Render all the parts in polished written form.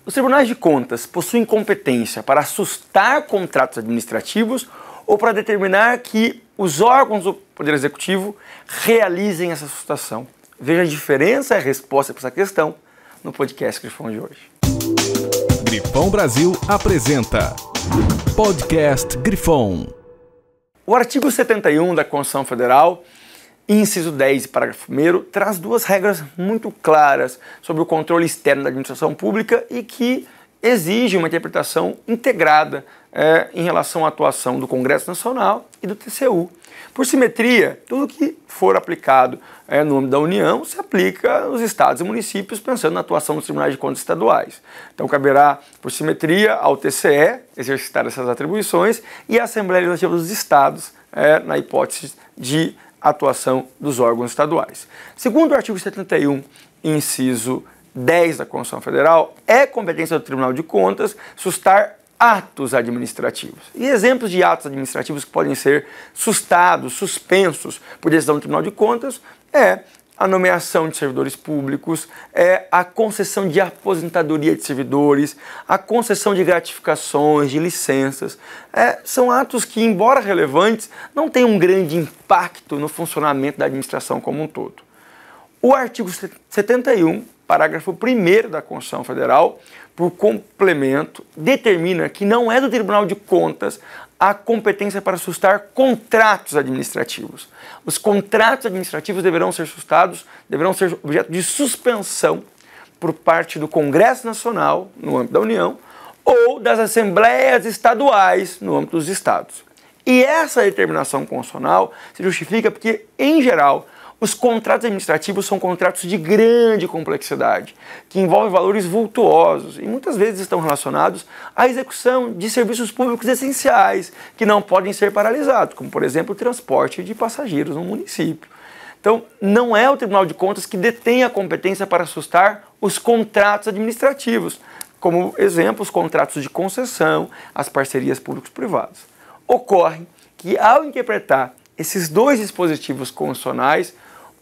Os tribunais de contas possuem competência para sustar contratos administrativos ou para determinar que os órgãos do Poder Executivo realizem essa sustação? Veja a diferença e a resposta para essa questão no podcast Grifão de hoje. Grifão Brasil apresenta Podcast Grifão. O artigo 71 da Constituição Federal, inciso 10, parágrafo 1º, traz duas regras muito claras sobre o controle externo da administração pública e que exige uma interpretação integrada em relação à atuação do Congresso Nacional e do TCU. Por simetria, tudo que for aplicado no âmbito da União se aplica aos estados e municípios, pensando na atuação dos tribunais de contas estaduais. Então, caberá, por simetria, ao TCE exercitar essas atribuições e à Assembleia Legislativa dos Estados, na hipótese de atuação dos órgãos estaduais. Segundo o artigo 71, inciso 10 da Constituição Federal, é competência do Tribunal de Contas sustar atos administrativos. E exemplos de atos administrativos que podem ser sustados, suspensos por decisão do Tribunal de Contas é a nomeação de servidores públicos, a concessão de aposentadoria de servidores, a concessão de gratificações, de licenças. São atos que, embora relevantes, não têm um grande impacto no funcionamento da administração como um todo. O artigo 71, parágrafo 1º da Constituição Federal, por complemento, determina que não é do Tribunal de Contas a competência para sustar contratos administrativos. Os contratos administrativos deverão ser sustados, deverão ser objeto de suspensão por parte do Congresso Nacional, no âmbito da União, ou das Assembleias Estaduais, no âmbito dos Estados. E essa determinação constitucional se justifica porque, em geral, os contratos administrativos são contratos de grande complexidade, que envolvem valores vultuosos e muitas vezes estão relacionados à execução de serviços públicos essenciais que não podem ser paralisados, como, por exemplo, o transporte de passageiros no município. Então, não é o Tribunal de Contas que detém a competência para sustar os contratos administrativos, como exemplo, os contratos de concessão, as parcerias públicos-privadas. Ocorre que, ao interpretar esses dois dispositivos constitucionais,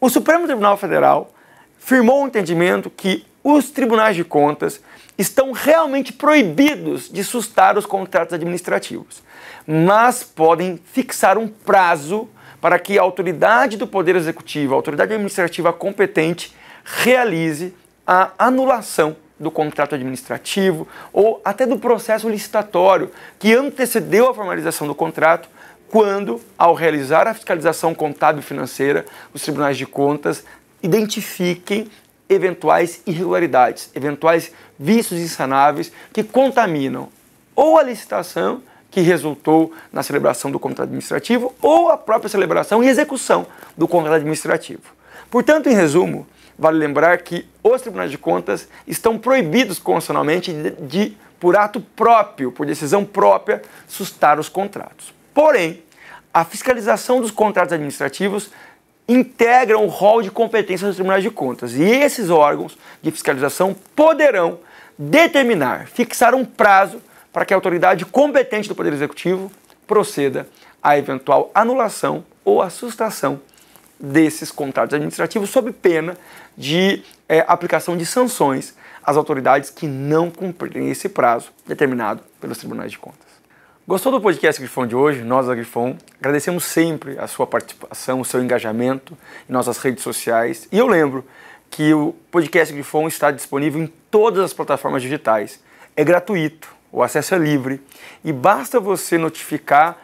o Supremo Tribunal Federal firmou um entendimento que os tribunais de contas estão realmente proibidos de sustar os contratos administrativos, mas podem fixar um prazo para que a autoridade do Poder Executivo, a autoridade administrativa competente, realize a anulação do contrato administrativo ou até do processo licitatório que antecedeu a formalização do contrato, quando, ao realizar a fiscalização contábil e financeira, os tribunais de contas identifiquem eventuais irregularidades, eventuais vícios insanáveis que contaminam ou a licitação que resultou na celebração do contrato administrativo ou a própria celebração e execução do contrato administrativo. Portanto, em resumo, vale lembrar que os tribunais de contas estão proibidos constitucionalmente de, por ato próprio, por decisão própria, sustar os contratos. Porém, a fiscalização dos contratos administrativos integra o rol de competências dos tribunais de contas. E esses órgãos de fiscalização poderão determinar, fixar um prazo para que a autoridade competente do Poder Executivo proceda à eventual anulação ou à sustação desses contratos administrativos sob pena de aplicação de sanções às autoridades que não cumprirem esse prazo determinado pelos tribunais de contas. Gostou do podcast Grifão de hoje? Nós da Grifão agradecemos sempre a sua participação, o seu engajamento em nossas redes sociais. E eu lembro que o podcast Grifão está disponível em todas as plataformas digitais. É gratuito, o acesso é livre e basta você notificar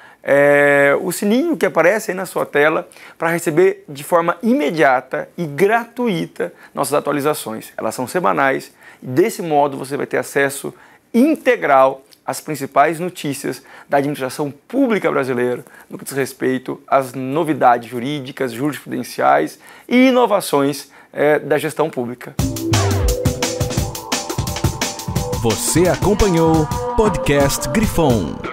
o sininho que aparece aí na sua tela para receber de forma imediata e gratuita nossas atualizações. Elas são semanais e desse modo você vai ter acesso integral as principais notícias da administração pública brasileira no que diz respeito às novidades jurídicas, jurisprudenciais e inovações da gestão pública. Você acompanhou Podcast Grifão.